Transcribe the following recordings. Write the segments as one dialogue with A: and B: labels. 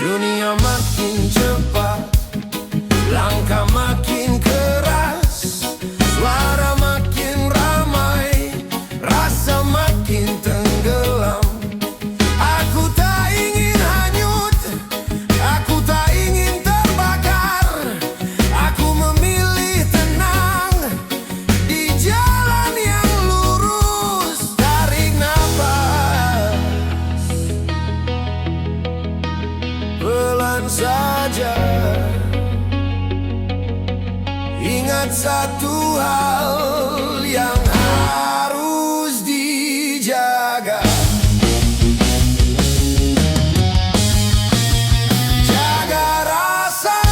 A: Dunia makin cepat, langkah makin keras, suara makin ramai, rasa makin tenggelam. Aku tak ingin hanyut, aku tak ingin terbakar. Aku memilih tenang di jalan yang lurus. Tarik nafas, pelan saja. Ingat satu hal yang harus dijaga. Jaga rasa,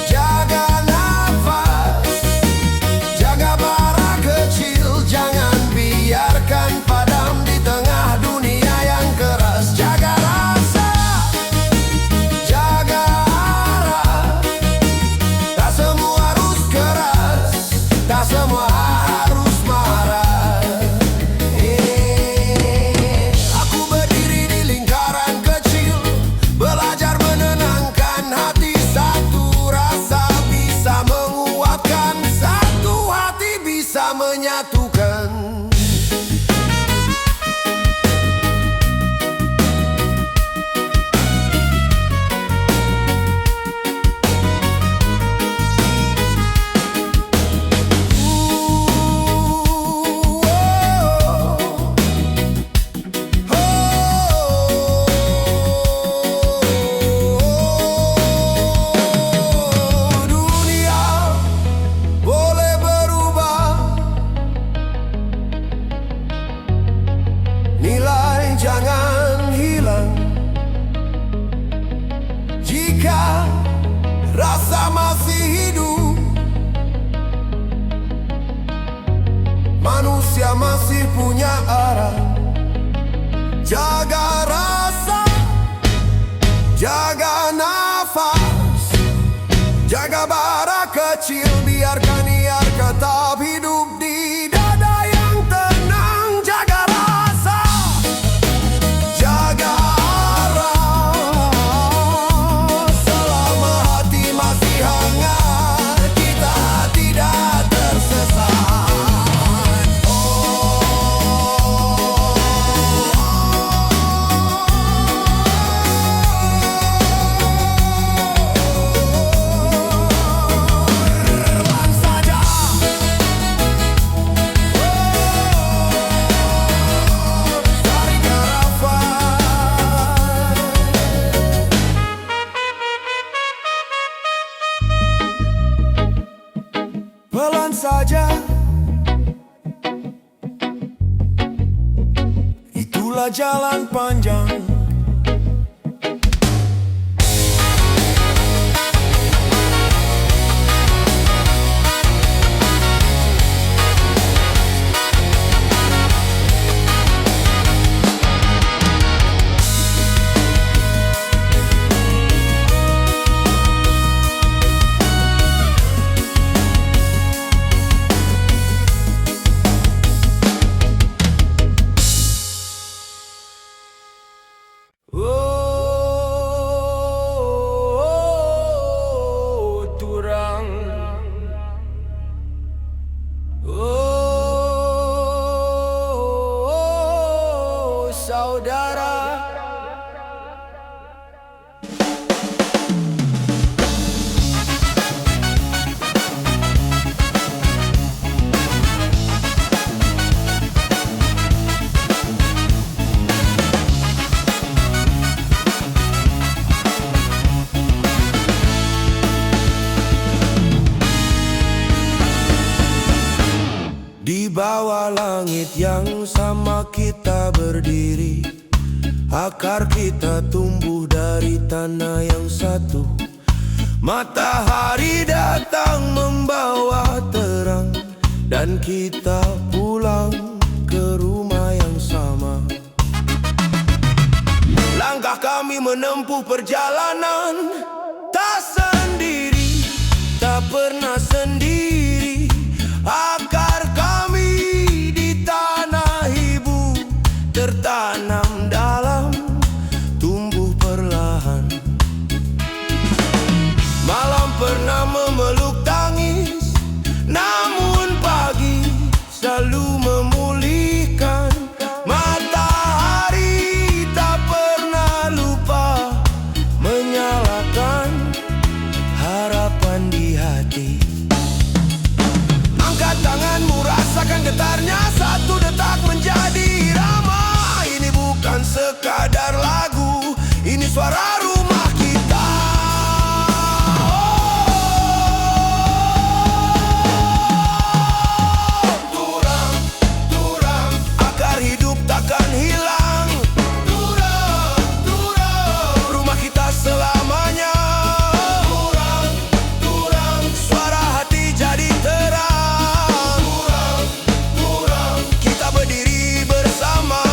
A: jaga nafas, jaga bara kecil. Jangan biarkan padam di tengah dunia yang keras. Jaga rasa, jaga arah. Tak semua harus keras, tak semua harus marah. Aku berdiri di lingkaran kecil, belajar menenangkan hati. Satu rasa bisa menguatkan, satu hati bisa menyatukan. Dunia boleh berubah, nilai jangan hilang. Jika rasa masih hidup, manusia masih punya arah. Jaga rasa, jaga nafas, jaga bara kecil. Biarkan ia tetap hidup di dada yang tenang. Jaga rasa, jaga arah. Selama hati masih hangat, kita tidak tersesat. Pelan saja, tarik nafas. Pelan saja, itulah jalan panjang. Turang, saudara. Di bawah langit yang sama kita berdiri, akar kita tumbuh dari tanah yang satu. Matahari datang membawa terang, dan kita pulang ke rumah yang sama. Langkah kami menempuh perjalanan, tak sendiri, tak pernah sendiri. Akar kami di tanah ibu tertanam dalam, tumbuh perlahan. suara rumah kita. Turang, turang, akar hidup takkan hilang. Turang, turang, rumah kita selamanya. Turang, turang, suara hati jadi terang. Turang, turang, kita berdiri bersama.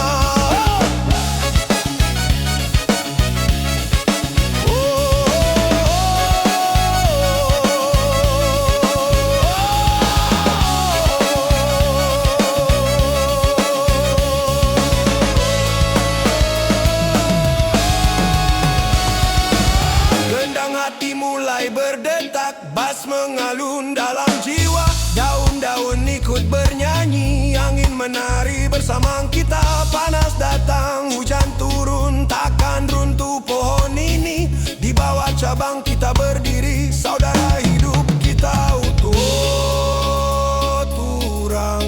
A: Gendang hati mulai berdetak, bas mengalun dalam jiwa. Daun-daun ikut bernyanyi, angin menari bersama kita. Panas datang, hujan turun, takkan runtuh pohon ini. Di bawah cabang kita berdiri, saudara hidup kita utuh. Oh, turang,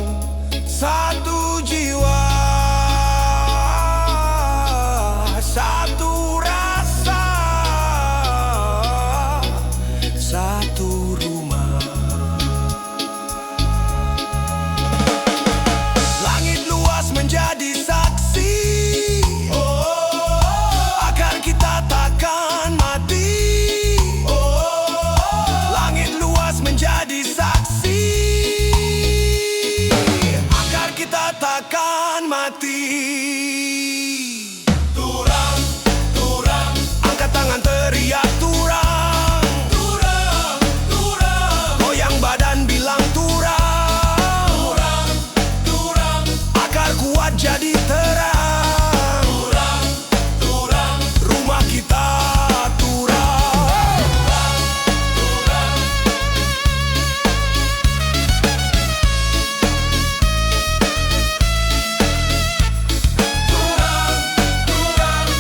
A: satu jiwa, satu rasa, satu rumah. Langit luas menjadi saksi, akar kita takkan mati. Langit luas menjadi saksi, akar kita takkan mati. Turang, turang, angkat tangan teriak turang. Turang, turang, goyang badan bilang turang. Turang, turang, akar kuat jadi terang. Turang, turang, rumah kita turang. Turang, turang,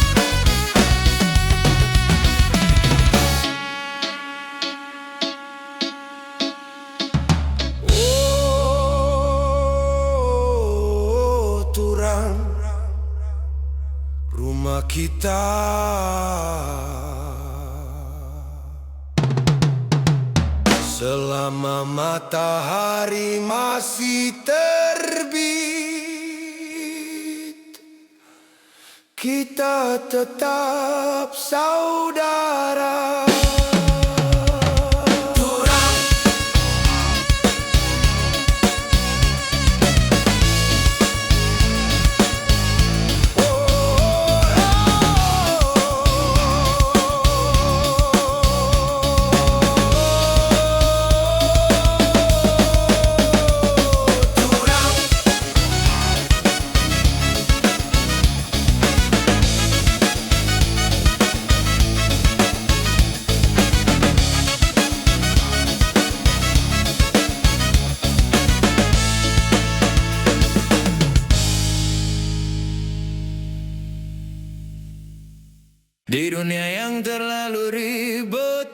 A: oh, turang, rumah kita. Selama matahari masih terbit, kita tetap saudara. Turang, turang, di dunia yang terlalu ribet,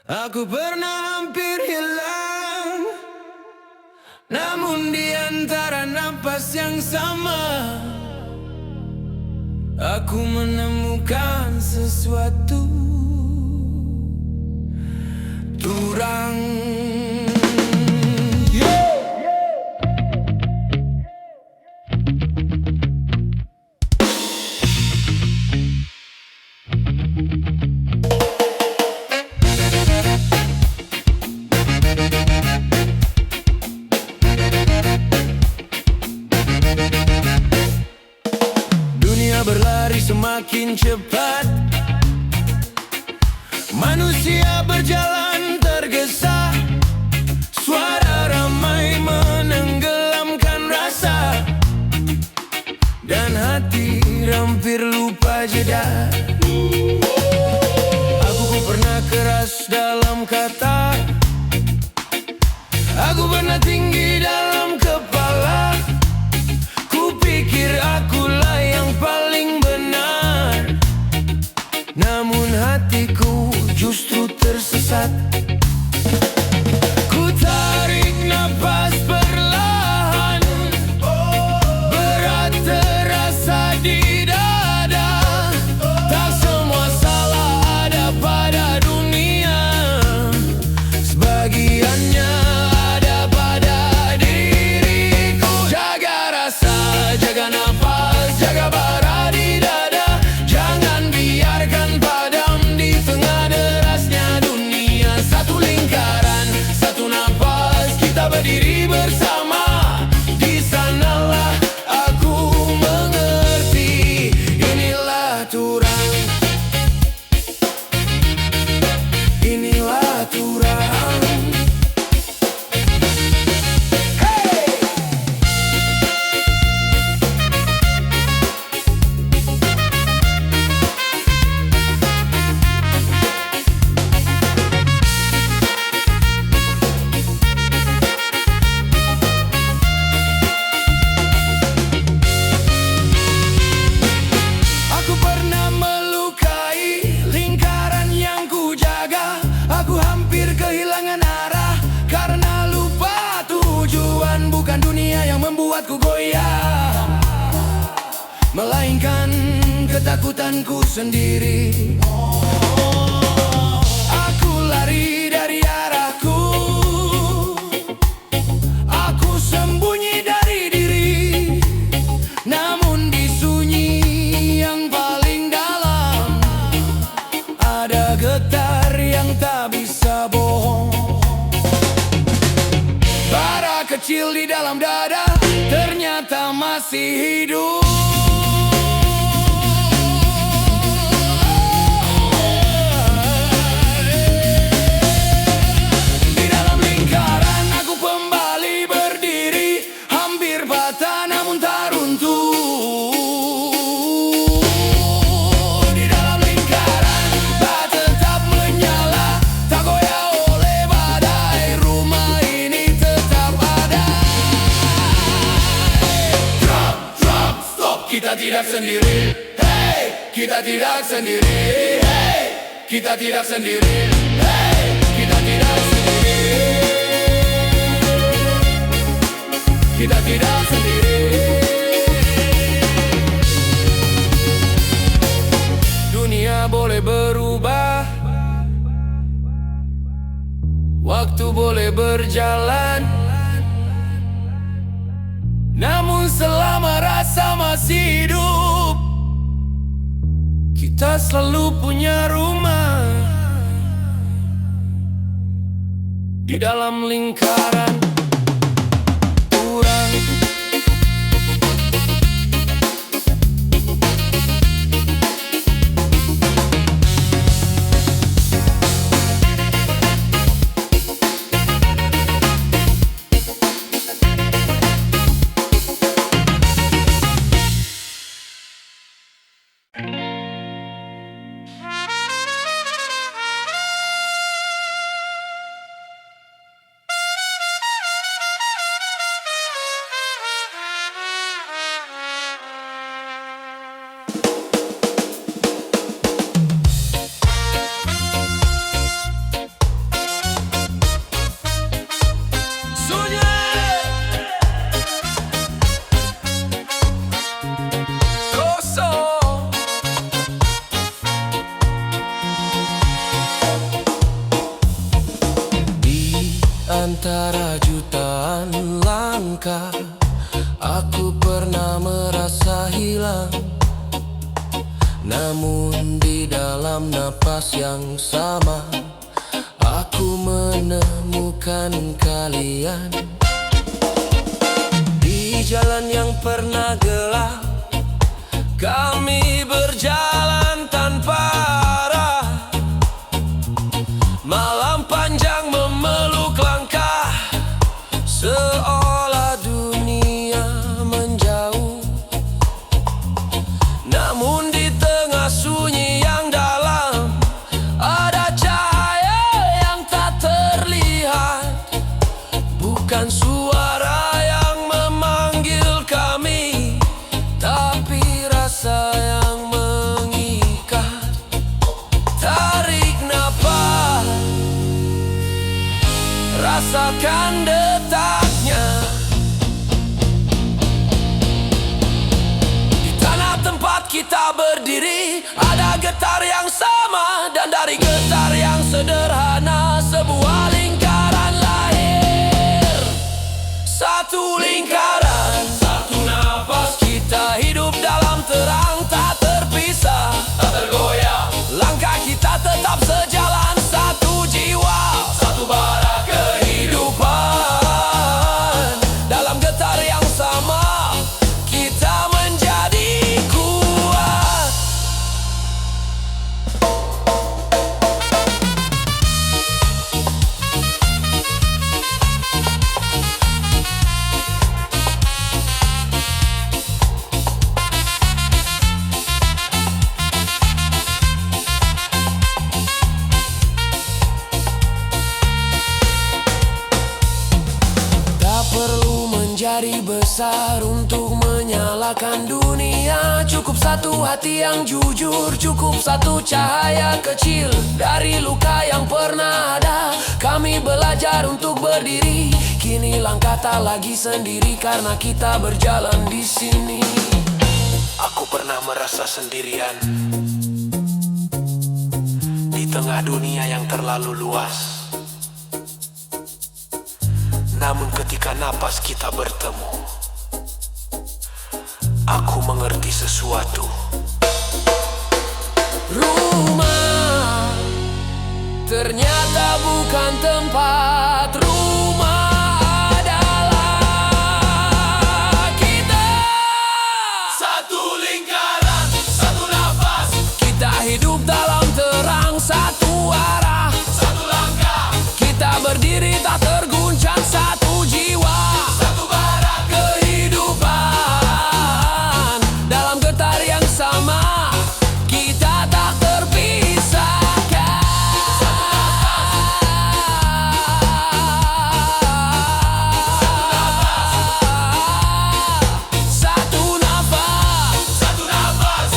A: aku pernah hampir hilang. Namun di antara napas yang sama, aku menemukan sesuatu. Turang. Dunia berlari semakin cepat, manusia berjalan tergesa. Suara ramai menenggelamkan rasa, dan hati hampir lupa jeda. Aku pernah keras dalam kata, aku pernah tinggi dalam kepala. Kupikir akulah yang paling benar, namun hatiku justru tersesat. Ku tarik napas perlahan, berat terasa di dada. menghilangkan ketakutanku sendiri. Aku lari dari arahku, aku sembunyi dari diri. Namun di sunyi yang paling dalam ada getar yang tak bisa bohong. Bara kecil di dalam dada ternyata masih hidup. Di dalam lingkaran aku kembali berdiri, hampir patah namun tak runtuh. Di dalam lingkaran bah tetap menyala, tak goyah oleh badai, rumah ini tetap ada. Drop, stop, kita tidak sendiri. Hey, kita tidak sendiri. Hey, kita tidak sendiri. Hey, kita tidak sendiri. Kita tidak sendiri. Dunia boleh berubah, waktu boleh berjalan, namun selama rasa masih hidup, kita selalu punya rumah di dalam lingkaran kurang. Antara jutaan langkah, aku pernah merasa hilang. Namun di dalam napas yang sama, aku menemukan kalian. Di jalan yang pernah gelap, kami berjalan tanpa arah. Malam panjang memeluk langkah, seolah dunia menjauh. Namun di tengah sunyi yang dalam, ada cahaya yang tak terlihat. Bukan suara yang memanggil kami, tapi rasa yang mengikat. Tarik nafas, rasakan detaknya. Di tanah tempat kita berdiri, ada getar yang sama. Dan dari getar yang sederhana, sebuah lingkaran lahir. Satu lingkaran, satu nafas. Kita hidup dalam terang, tak terpisah, tak tergoyah. Langkah kita tetap sejalan, satu jiwa, satu bara kehidupan. Dalam getar yang sama, kita menjadi kuat. Perlu menjadi besar untuk menyalakan dunia. Cukup satu hati yang jujur, cukup satu cahaya kecil. Dari luka yang pernah ada, kami belajar untuk berdiri. Kini langkah tak lagi sendiri, karena kita berjalan di sini. Aku pernah merasa sendirian di tengah dunia yang terlalu luas. Namun ketika napas kita bertemu, aku mengerti sesuatu. Rumah ternyata bukan tempat. Rumah adalah kita. Satu lingkaran, satu nafas. Kita hidup dalam terang, satu arah, satu langkah. Kita berdiri tak terguncang, satu jiwa, satu barak kehidupan. Dalam getar yang sama, kita tak terpisahkan. Satu nafas, satu nafas,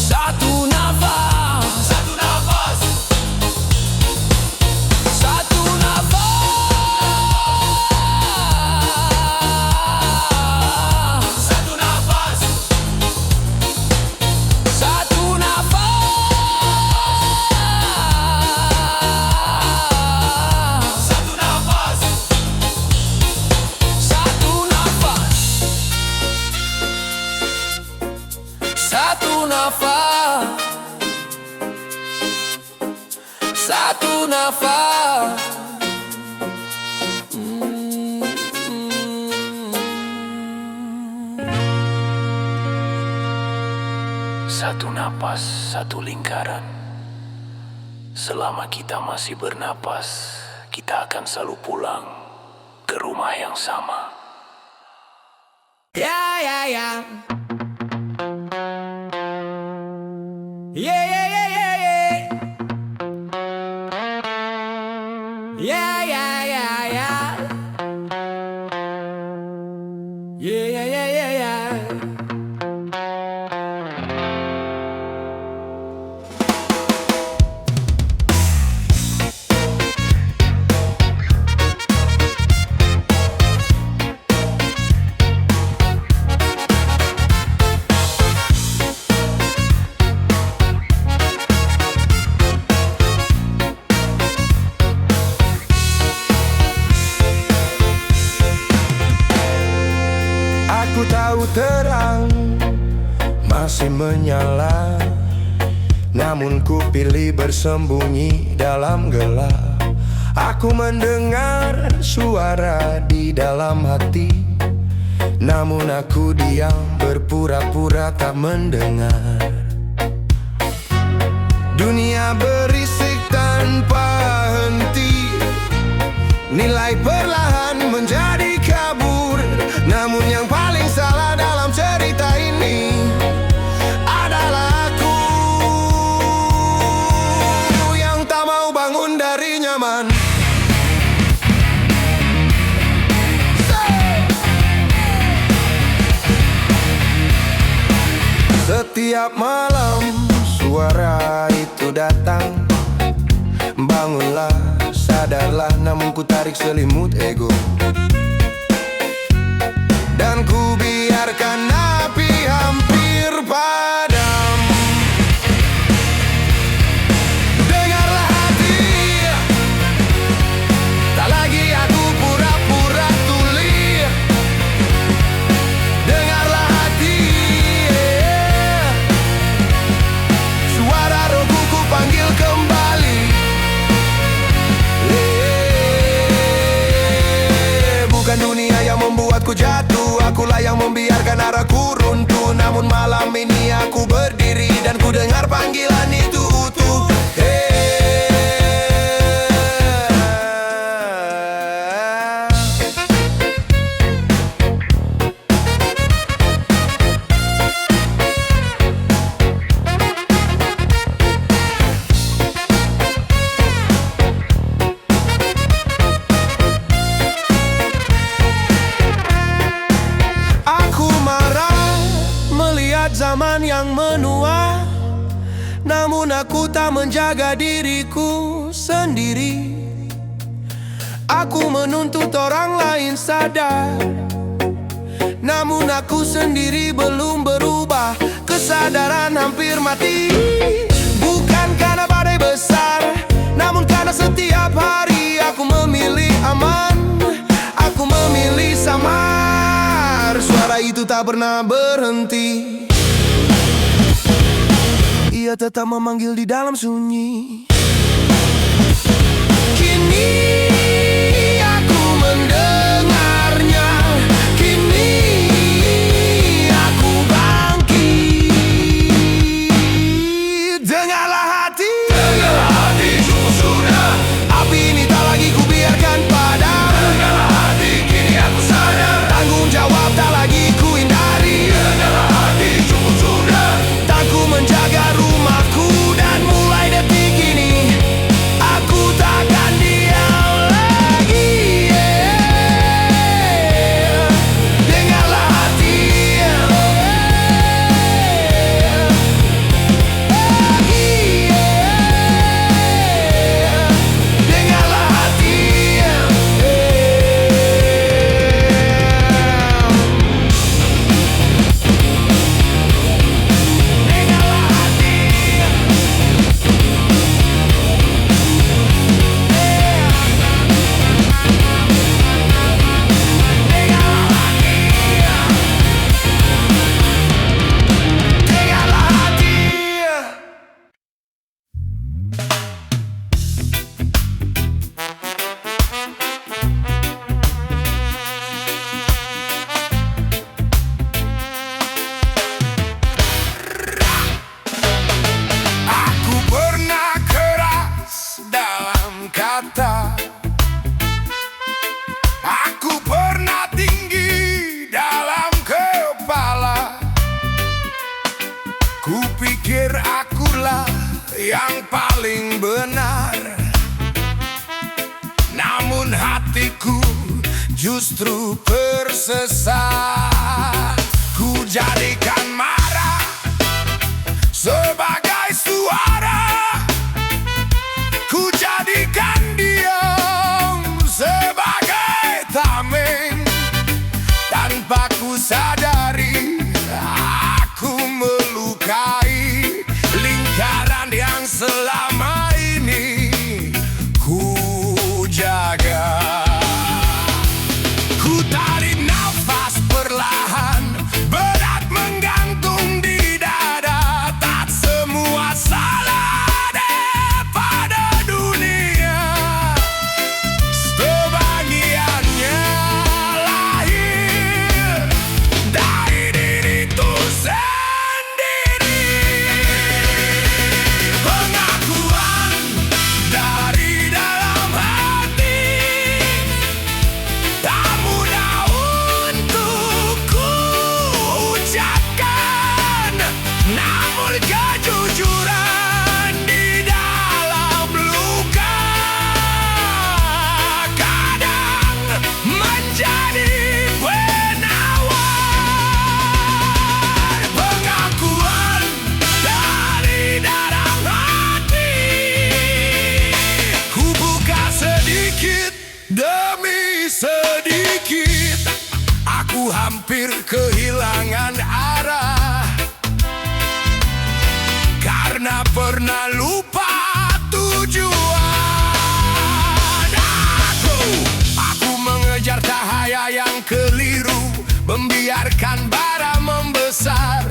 A: satu nafas, satu nafas, satu nafas, satu nafas, satu nafas, satu nafas, satu nafas, satu nafas, satu nafas. Satu napas, satu lingkaran. Selama kita masih bernapas, kita akan selalu pulang ke rumah yang sama. Ya, ya, ya. Yeah, yeah, yeah, yeah, yeah. Yeah, yeah, yeah, yeah. Yeah, yeah, yeah, yeah, yeah.
B: Aku tahu terang masih menyala, namun ku pilih bersembunyi dalam gelap. Aku mendengar suara di dalam hati, namun aku diam berpura-pura tak mendengar. Dunia berisik tanpa henti, nilai perlahan menjadi kabur. Namun yang paling salah dalam cerita ini adalah aku yang tak mau bangun dari nyaman. Setiap malam suara itu datang. Bangunlah, sadarlah, namun ku tarik selimut ego. Dan ku biarkan api hampir padam. Dengarlah hati, tak lagi aku pura-pura tuli. Dengarlah hati, suara rohku ku panggil kembali. Bukan dunia yang membuatku jatuh, akulah yang membiarkan arahku runtuh. Namun malam ini aku berdiri dan ku dengar panggilan itu utuh. Zaman yang menua, namun aku tak menjaga diriku sendiri. Aku menuntut orang lain sadar namun aku sendiri belum berubah. Kesadaran hampir mati, bukan karena badai besar, namun karena setiap hari aku memilih aman. Aku memilih samar. Suara itu tak pernah berhenti, ia tetap memanggil di dalam sunyi. Kini aku mendengarnya, kini aku bangkit. Dengarlah hati,
A: Dengarlah hati, cukup sudah.
B: api ini tak lagi ku biarkan padam.
A: Dengarlah hati, kini aku sadar.
B: Tanggung jawab tak lagi ku hindari.
A: Dengarlah hati, cukup sudah.
B: Tak ku menjaga rumahku, dan mulai detik ini aku takkan diam lagi. Dengarlah hati, dengarlah hati. Dengarlah hati. Aku pernah keras dalam kata, aku pernah tinggi dalam kepala. Kupikir akulah yang paling benar, namun hatiku justru tersesat. Ku jadikan marah sebagai suara, ku jadikan diam sebagai tameng. Tanpa ku sadari, aku melukai lingkaran yang selama ini ku jaga. Ku tarik nafas perlahan, berat menggantung di dada. Tak semua salah ada pada dunia, sebagiannya lahir dari diriku sendiri. Pengakuan dari dalam hati tak mudah untuk ku ucapkan, namun kejujuran di dalam luka kadang menjadi penawar. Pengakuan dari dalam hati, ku buka sedikit demi sedikit. Aku hampir kehilangan arah karena pernah lupa tujuan. Aku mengejar cahaya yang keliru, membiarkan bara membesar.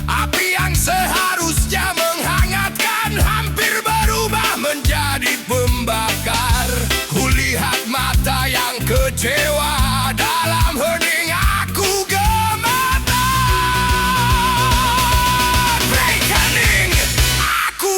B: Api yang seharusnya menghangatkan hampir berubah menjadi pembakar. Kulihat mata yang kecewa, dalam hening aku gemetar. Rekening aku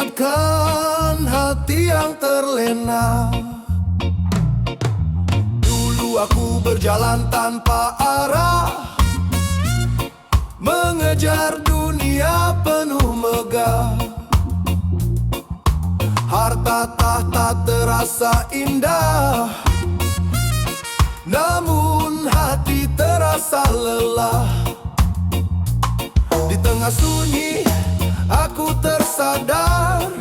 B: menguatkan hati yang terlena. Dulu aku berjalan tanpa arah, mengejar dunia penuh megah. Harta tahta terasa indah, namun hati terasa lelah. Di tengah sunyi aku tersadar,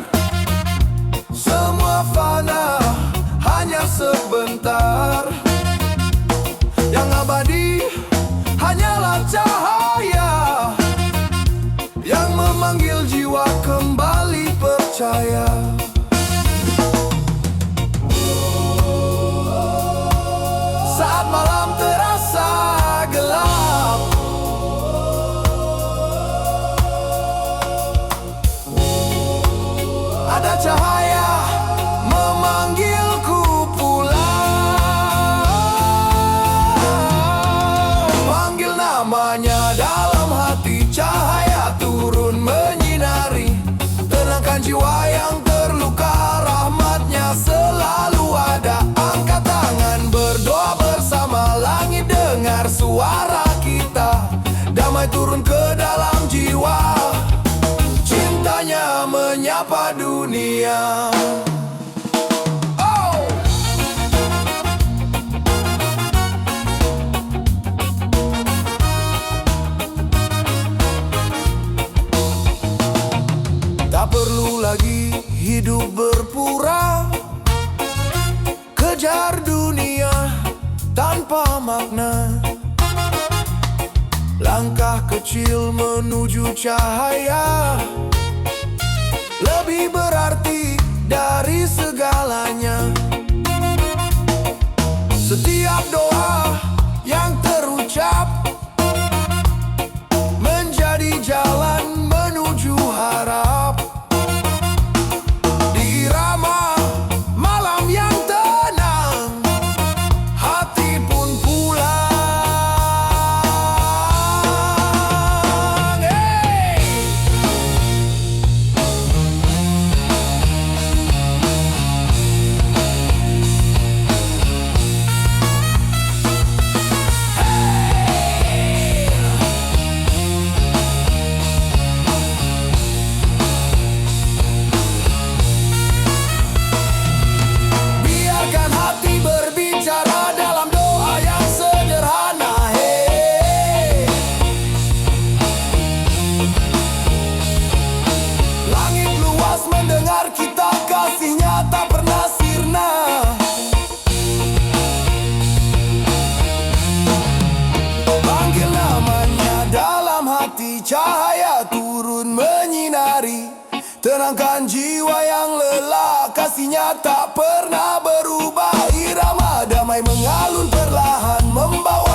B: semua fana hanya sebentar. Yang abadi hanyalah cahaya yang memanggil jiwa kembali percaya. Saat malam terasa gelap, ada cahaya memanggilku pulang. Panggil namanya dalam hati, cahaya turun menyinari, tenangkan jiwa yang terluka, rahmatnya selalu ada. Angkat tangan berdoa bersama, langit dengar suara kita, damai turun ke dalam jiwa, cintanya menyapa dunia. Oh! Tak perlu lagi hidup berpura, kejar dunia tanpa makna. Langkah kecil menuju cahaya lebih berarti dari segalanya. Setiap doa yang terucap menjadi jalan menuju harap. Di irama malam yang tenang, hati pun pulang. Biarkan hati berbicara dalam doa yang sederhana. Langit luas mendengar kita, kasihnya tak pernah sirna. Panggil namanya dalam hati, cahaya turun menyinari, tenangkan jiwa yang lelah, kasihnya tak pernah berubah. Irama damai mengalun perlahan, membawa